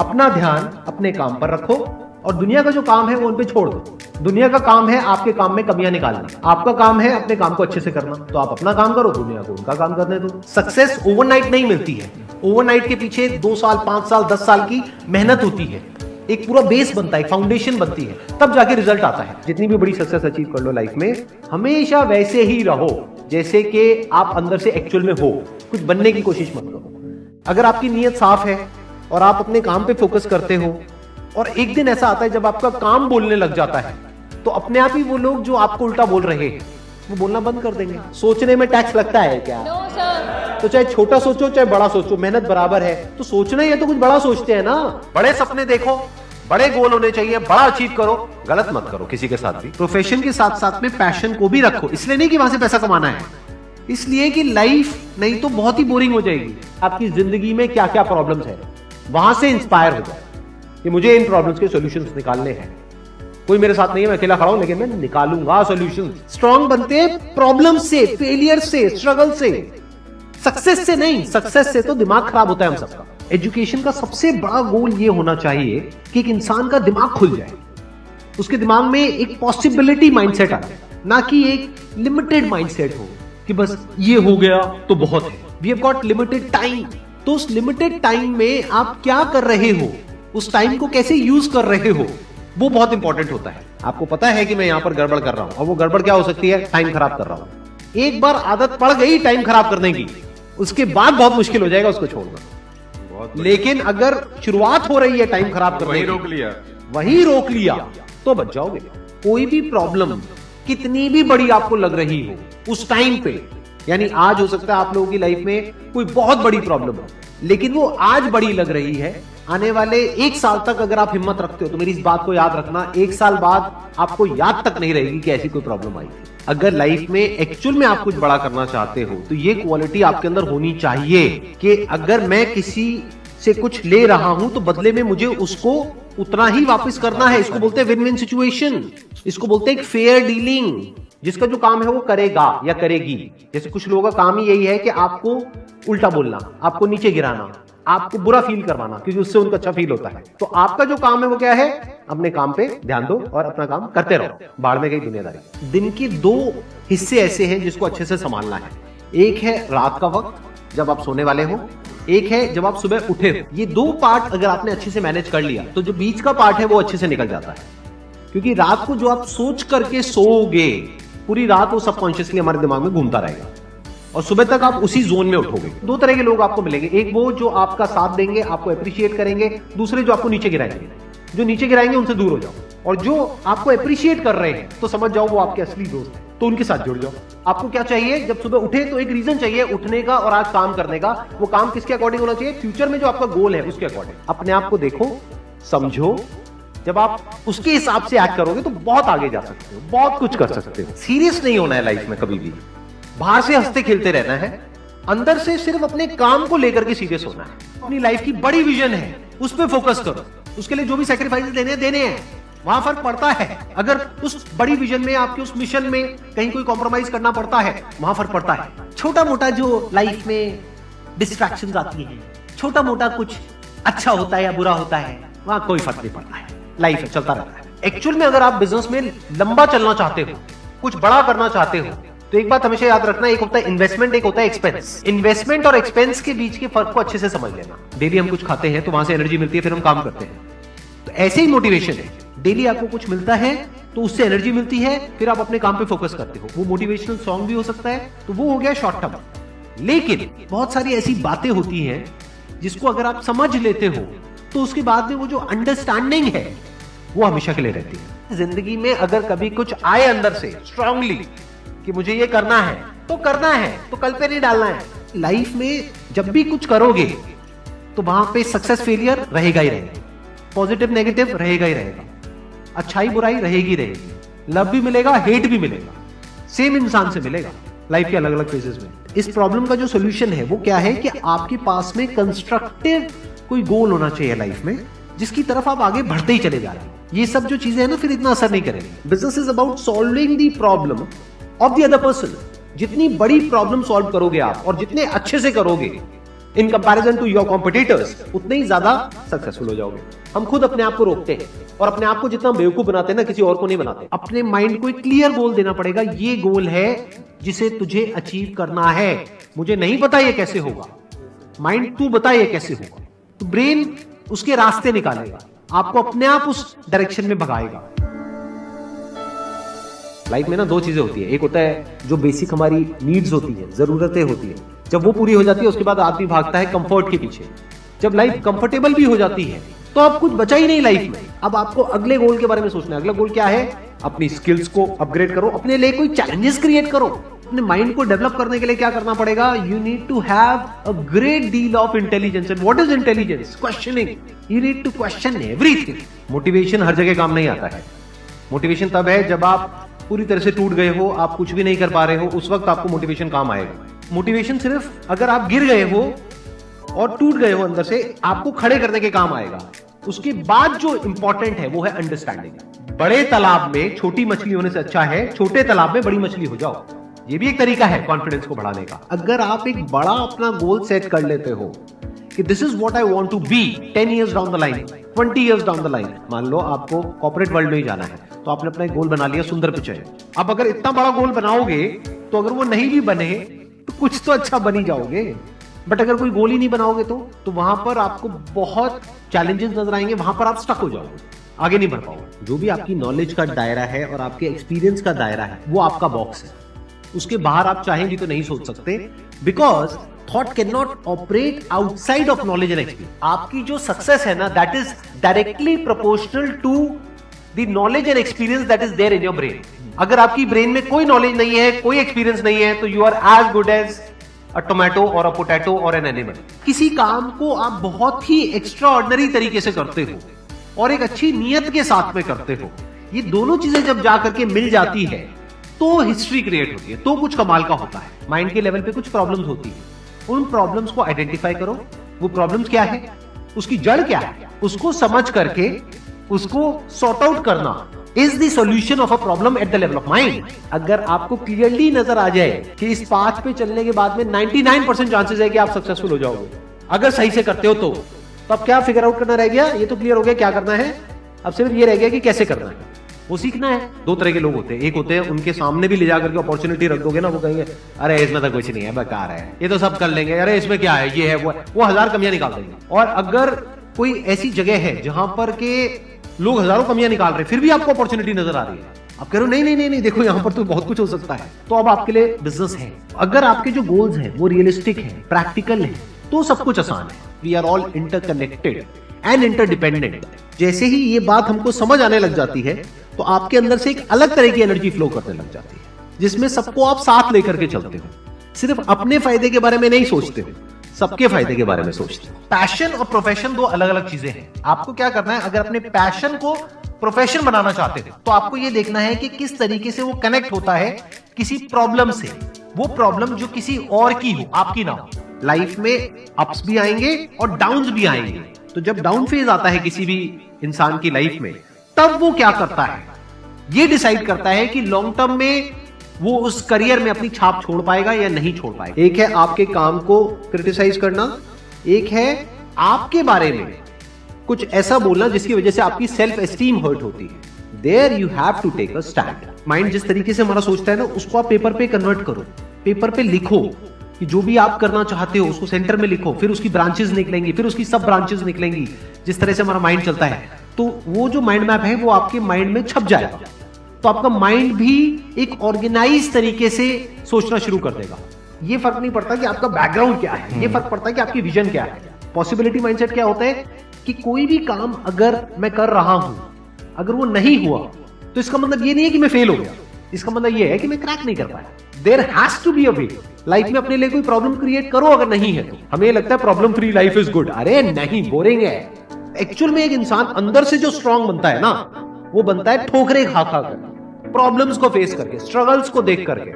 अपना ध्यान अपने काम पर रखो और दुनिया का जो काम है वो उन पे छोड़ दो। दुनिया का काम है आपके काम में कमियां निकालना, आपका काम है अपने काम को अच्छे से करना। तो आप अपना काम करो, दुनिया को उनका काम करने दो। सक्सेस ओवरनाइट नहीं मिलती है। ओवरनाइट के पीछे 2 साल, 5 साल, 10 साल की मेहनत होती है। एक पूरा बेस बनता है, फाउंडेशन बनती है, तब जाके रिजल्ट आता है। जितनी भी बड़ी सक्सेस अचीव कर लो लाइफ में, हमेशा वैसे ही रहो जैसे कि आप अंदर से एक्चुअल में हो। कुछ बनने की कोशिश मत करो। अगर आपकी नीयत साफ है और आप अपने काम पे फोकस करते हो और एक दिन ऐसा आता है जब आपका काम बोलने लग जाता है, तो अपने आप ही वो लोग जो आपको उल्टा बोल रहे हैं वो बोलना बंद कर देंगे। सोचने में टैक्स लगता है क्या? No sir. तो चाहे छोटा सोचो चाहे बड़ा सोचो, मेहनत बराबर है। तो सोचना ही है तो कुछ बड़ा सोचते हैं ना। बड़े सपने देखो, बड़े गोल होने चाहिए, बड़ा अचीव करो, गलत मत करो किसी के साथ भी। प्रोफेशन के साथ साथ में पैशन को भी रखो। इसलिए नहीं कि वहां से पैसा कमाना है, इसलिए कि लाइफ नहीं तो बहुत ही बोरिंग हो जाएगी। आपकी जिंदगी में क्या क्या प्रॉब्लम्स है, वहां से इंस्पायर हो जाए कि मुझे इन प्रॉब्लम्स के सॉल्यूशंस निकालने हैं। कोई मेरे साथ नहीं है, मैं अकेला खड़ा हूं, लेकिन मैं निकालूंगा सॉल्यूशन। स्ट्रांग बनते हैं प्रॉब्लम से, फेलियर से, स्ट्रगल से, सक्सेस से नहीं। सक्सेस से तो दिमाग खराब होता है हम सबका। एजुकेशन का सबसे बड़ा गोल ये होना चाहिए कि एक इंसान का दिमाग खुल जाए, उसके दिमाग में एक पॉसिबिलिटी माइंडसेट आ जाए, ना कि एक लिमिटेड माइंडसेट हो कि बस ये हो गया तो बहुत है। We have got limited time. तो उस लिमिटेड टाइम में आप क्या कर रहे हो, उस टाइम को कैसे यूज कर रहे हो, वो बहुत इंपॉर्टेंट होता है। आपको पता है कि मैं यहां पर गड़बड़ कर रहा हूं, और वो गड़बड़ क्या हो सकती है? टाइम खराब कर रहा हूं। एक बार आदत पड़ गई टाइम खराब करने की, उसके बाद बहुत मुश्किल हो जाएगा उसको छोड़ना। लेकिन अगर शुरुआत हो रही है टाइम खराब करने की, वही रोक लिया तो बच जाओगे। कोई भी प्रॉब्लम कितनी भी बड़ी आपको लग रही हो उस टाइम पे, यानी आज हो सकता है आप लोगों की लाइफ में कोई बहुत बड़ी प्रॉब्लम हो, लेकिन वो आज बड़ी लग रही है, आने वाले 1 साल तक अगर आप हिम्मत रखते हो तो मेरी इस बात को याद रखना, 1 साल बाद आपको याद तक नहीं रहेगी कि ऐसी कोई प्रॉब्लम आई थी। अगर लाइफ में एक्चुअल में आप कुछ बड़ा करना चाहते हो तो ये क्वालिटी आपके अंदर होनी चाहिए कि अगर मैं किसी से कुछ ले रहा हूं तो बदले में मुझे उसको उतना ही वापस करना है। इसको बोलते हैं विन विन सिचुएशन, इसको बोलते हैं फेयर डीलिंग। जिसका जो काम है वो करेगा या करेगी। जैसे कुछ लोगों का काम ही यही है कि आपको उल्टा बोलना, आपको नीचे गिराना, आपको बुरा फील करवाना, क्योंकि उससे उनका अच्छा फील होता है। तो आपका जो काम है वो क्या है? अपने काम पे ध्यान दो और अपना काम करते रहो। बाढ़ में गई दुनियादारी। दिन के 2 हिस्से ऐसे हैं जिसको अच्छे से संभालना है। एक है रात का वक्त जब आप सोने वाले हो, एक है जब आप सुबह उठे हो। ये 2 पार्ट अगर आपने अच्छे से मैनेज कर लिया तो जो बीच का पार्ट है वो अच्छे से निकल जाता है। क्योंकि रात को जो आप सोच करके सोओगे, पूरी रात वो सबकॉन्शियसली हमारे दिमाग में घूमता रहेगा और सुबह तक आप उसी जोन में उठोगे। 2 तरह के लोग आपको मिलेंगे, एक वो जो आपका साथ देंगे, आपको अप्रिशिएट करेंगे, दूसरे जो आपको नीचे गिराएंगे। जो नीचे गिराएंगे उनसे दूर हो जाओ, और जो आपको अप्रिशिएट कर रहे हैं तो समझ जाओ वो आपके असली दोस्त हैं, तो उनके साथ जुड़ जाओ। आपको क्या चाहिए? जब सुबह उठे तो एक रीजन चाहिए उठने का और आज काम करने का। वो काम किसके अकॉर्डिंग होना चाहिए? फ्यूचर में जो आपका गोल है उसके अकॉर्डिंग। अपने आप को देखो, समझो। जब आप उसके हिसाब से एक्ट करोगे तो बहुत आगे जा सकते हो, बहुत कुछ कर सकते हो। सीरियस नहीं होना है लाइफ में कभी भी। बाहर से हंसते खेलते रहना है, अंदर से सिर्फ अपने काम को लेकर के सीरियस होना है। अपनी लाइफ की बड़ी विजन है, उस पर फोकस करो। उसके लिए जो भी सैक्रिफाइस देने हैं, वहां फर्क पड़ता है। अगर उस बड़ी विजन में, आपके उस मिशन में कहीं कोई कॉम्प्रोमाइज करना पड़ता है, वहां फर्क पड़ता है। छोटा मोटा जो लाइफ में डिस्ट्रैक्शंस आती है, छोटा मोटा कुछ अच्छा होता है या बुरा होता है, वहां कोई फर्क नहीं पड़ता है। लाइफ है, चलता रहता है। एक्चुअल में अगर आप बिजनेस में लंबा चलना चाहते हो, कुछ बड़ा करना चाहते हो, तो एक बात हमेशा याद रखना, एक होता है इन्वेस्टमेंट, एक होता है एक्सपेंस। इन्वेस्टमेंट और एक्सपेंस के बीच के फर्क को अच्छे से समझ लेना। डेली हम कुछ खाते हैं तो वहां से एनर्जी मिलती है, फिर हम काम करते हैं। तो ऐसे ही मोटिवेशन है, डेली आपको कुछ मिलता है तो उससे एनर्जी मिलती है, फिर आप अपने काम पे फोकस करते हो। वो मोटिवेशनल सॉन्ग भी हो सकता है, तो वो हो गया शॉर्ट टर्म। लेकिन बहुत सारी ऐसी बातें होती हैं जिसको अगर आप समझ लेते हो तो उसके बाद में वो जो अंडरस्टैंडिंग है वो हमेशा के लिए रहती है। जिंदगी में अगर कभी कुछ आए अंदर से स्ट्रांगली कि मुझे ये करना है, तो कल पे नहीं डालना है। लाइफ में जब भी कुछ करोगे तो वहां पे सक्सेस फेलियर रहेगा ही रहेगा, पॉजिटिव नेगेटिव रहेगा ही रहेगा, अच्छाई बुराई रहेगी रहेगी, लव भी मिलेगा, हेट भी मिलेगा, सेम इंसान से मिलेगा लाइफ के अलग अलग फेजेस में। इस प्रॉब्लम का जो सोल्यूशन है वो क्या है कि आपके पास में कंस्ट्रक्टिव कोई गोल होना चाहिए लाइफ में, जिसकी तरफ आप आगे बढ़ते ही चले जा रहे हैं। ये सब जो चीजें हैं ना, फिर इतना असर नहीं करेंगे। Business is about solving the problem of the other person. जितनी बड़ी प्रॉब्लम सॉल्व करोगे आप और जितने अच्छे से करोगे, in comparison to your competitors, उतने ही ज्यादा सक्सेसफुल हो जाओगे। हम खुद अपने आप को रोकते हैं और अपने आप को जितना बेवकूफ बनाते हैं ना, किसी और को नहीं बनाते। अपने माइंड को एक क्लियर गोल देना पड़ेगा, ये गोल है जिसे तुझे अचीव करना है। मुझे नहीं पता ये कैसे होगा, माइंड तू बता ये कैसे होगा। तो ब्रेन उसके रास्ते निकालेगा, आपको अपने आप उस डायरेक्शन में भगाएगा। लाइफ में ना दो चीजें होती है, एक होता है जो बेसिक हमारी नीड्स होती है, जरूरतें होती है, जब वो पूरी हो जाती है उसके बाद आदमी भागता है कंफर्ट के पीछे। जब लाइफ कंफर्टेबल भी हो जाती है तो अब कुछ बचा ही नहीं लाइफ में। अब आपको अगले गोल के बारे में सोचना है। अगला गोल क्या है? अपनी स्किल्स को अपग्रेड करो, अपने लिए कोई चैलेंजेस क्रिएट करो। अपने माइंड को डेवलप करने के लिए क्या करना पड़ेगा? You need to have a great deal of intelligence. And what is intelligence? Questioning. You need to question everything. Motivation हर जगह काम नहीं आता है। मोटिवेशन तब है जब आप पूरी तरह से टूट गए हो, आप कुछ भी नहीं कर पा रहे हो, उस वक्त आपको मोटिवेशन काम आएगा। मोटिवेशन सिर्फ अगर आप गिर गए हो और टूट गए हो अंदर से, आपको खड़े करने के काम आएगा। उसके बाद जो इंपॉर्टेंट है वो है अंडरस्टैंडिंग। बड़े तालाब में छोटी मछली होने से अच्छा है छोटे तालाब में बड़ी मछली हो जाओ। ये भी एक तरीका है कॉन्फिडेंस को बढ़ाने का। अगर आप एक बड़ा अपना गोल सेट कर लेते हो कि this is what I want to be 10 years down the line, 20 years down the line. मान लो आपको कॉर्पोरेट वर्ल्ड में ही जाना है, तो आपने अपना एक गोल बना लिया सुंदर पिचाई। अब अगर इतना बड़ा गोल बनाओगे तो अगर वो नहीं भी बने तो कुछ तो अच्छा बन ही जाओगे। बट अगर कोई गोल ही नहीं बनाओगे तो वहां पर आपको बहुत चैलेंजेस नजर आएंगे, वहां पर आप स्टक हो जाओगे, आगे नहीं बढ़ पाओगे। जो भी आपकी नॉलेज का दायरा है और आपके एक्सपीरियंस का दायरा है वो आपका बॉक्स है। उसके बाहर आप चाहेंगे तो नहीं सोच सकते, because thought can not operate outside of knowledge and experience. आपकी जो सक्सेस है ना, that is directly proportional to the knowledge and experience that is there in your brain. अगर आपकी ब्रेन में कोई नॉलेज नहीं है, कोई एक्सपीरियंस नहीं है, तो you are as good as a tomato और अ पोटैटो और एन एनिमल। किसी काम को आप बहुत ही एक्स्ट्रा ऑर्डिनरी तरीके से करते हो और एक अच्छी नीयत के साथ में करते हो, ये दोनों चीजें जब जाकर के मिल जाती है तो हिस्ट्री क्रिएट होती है, तो कुछ कमाल का होता है। माइंड के लेवल पे कुछ प्रॉब्लम्स होती है, उन प्रॉब्लम्स को आइडेंटिफाई करो। वो प्रॉब्लम्स क्या है, उसकी जड़ क्या है, उसको समझ करके उसको सॉर्ट आउट करना is the solution of a problem at the level of mind. अगर आपको क्लियरली नजर आ जाए कि इस पाथ पे चलने के बाद में 99% चांसेस है कि आप सक्सेसफुल हो जाओगे अगर सही से करते हो तो अब क्या फिगर आउट करना रह गया? ये तो क्लियर हो गया क्या करना है, अब सिर्फ ये रह गया कि कैसे करना है, वो सीखना है। दो तरह के लोग होते हैं, एक होते हैं उनके सामने भी ले जाकर के अपॉर्चुनिटी रख दोगे ना, वो कहेंगे अरे इसमें तो कुछ नहीं है, बेकार है, ये तो सब कर लेंगे, अरे इसमें क्या है, ये है वो 1000 कमियां निकाल देंगे। और अगर कोई ऐसी जगह है जहां पर के लोग हजारों कमियां निकाल रहे हैं फिर भी आपको अपॉर्चुनिटी नजर आ रही है, आप कह रहे हो नहीं नहीं नहीं नहीं देखो यहाँ पर तो बहुत कुछ हो सकता है, तो अब आपके लिए बिजनेस है। अगर आपके जो गोल्स हैं वो रियलिस्टिक है, प्रैक्टिकल है, तो सब कुछ आसान है। We are all interconnected and interdependent. जैसे ही ये बात हमको समझ आने लग जाती है तो आपके अंदर से एक अलग तरह की एनर्जी फ्लो करने लग जाती है, जिसमें सबको आप साथ लेकर के चलते हो। सिर्फ अपने फायदे के बारे में नहीं सोचते हो, सबके फायदे के बारे में सोचते हो। पैशन और प्रोफेशन दो अलग अलग चीजें हैं। आपको क्या करना है, अगर अपने पैशन को प्रोफेशन बनाना चाहते हो तो आपको यह देखना है कि किस तरीके से वो कनेक्ट होता है किसी प्रॉब्लम से, वो प्रॉब्लम जो किसी और की हो, आपकी ना हो। लाइफ में अप्स भी आएंगे और डाउन्स भी आएंगे, तो जब डाउन फेज आता है किसी भी इंसान की लाइफ में, तब वो क्या करता है, ये डिसाइड करता है कि लॉन्ग टर्म में वो उस करियर में अपनी छाप छोड़ पाएगा या नहीं छोड़ पाएगा। एक है आपके काम को क्रिटिसाइज करना, एक है आपके बारे में कुछ ऐसा बोलना जिसकी वजह से आपकी सेल्फ एस्टीम हर्ट होती है। There you have to take a stand. Mind जिस तरीके से हमारा सोचता है ना, उसको आप पेपर पे कन्वर्ट करो, पेपर पे लिखो कि जो भी आप करना चाहते हो उसको सेंटर में लिखो, फिर उसकी ब्रांचेस निकलेंगी, फिर उसकी सब ब्रांचेस निकलेंगी। जिस तरह से हमारा माइंड चलता है, तो वो जो माइंड मैप है वो आपके माइंड में छप जाएगा, तो आपका माइंड भी एक ऑर्गेनाइज तरीके से सोचना शुरू कर देगा। ये फर्क नहीं पड़ता कि आपका बैकग्राउंड क्या है, ये फर्क पड़ता है कि आपकी विजन क्या है। पॉसिबिलिटी माइंडसेट क्या होता है कि कोई भी काम अगर मैं कर रहा हूं, अगर वो नहीं हुआ तो इसका मतलब ये नहीं है कि मैं फेल हो गया, इसका मतलब ये है कि मैं क्रैक नहीं कर पाया। There has to be a way. Life में अपने लिए कोई प्रॉब्लम क्रिएट करो, अगर नहीं है तो। हमें लगता है problem free life is good, अरे नहीं, बोरिंग है। एक्चुअल में एक इंसान अंदर से जो स्ट्रांग बनता है ना, वो बनता है ठोकरे खा खा कर, प्रॉब्लम्स को फेस करके, स्ट्रगल्स को देख करके।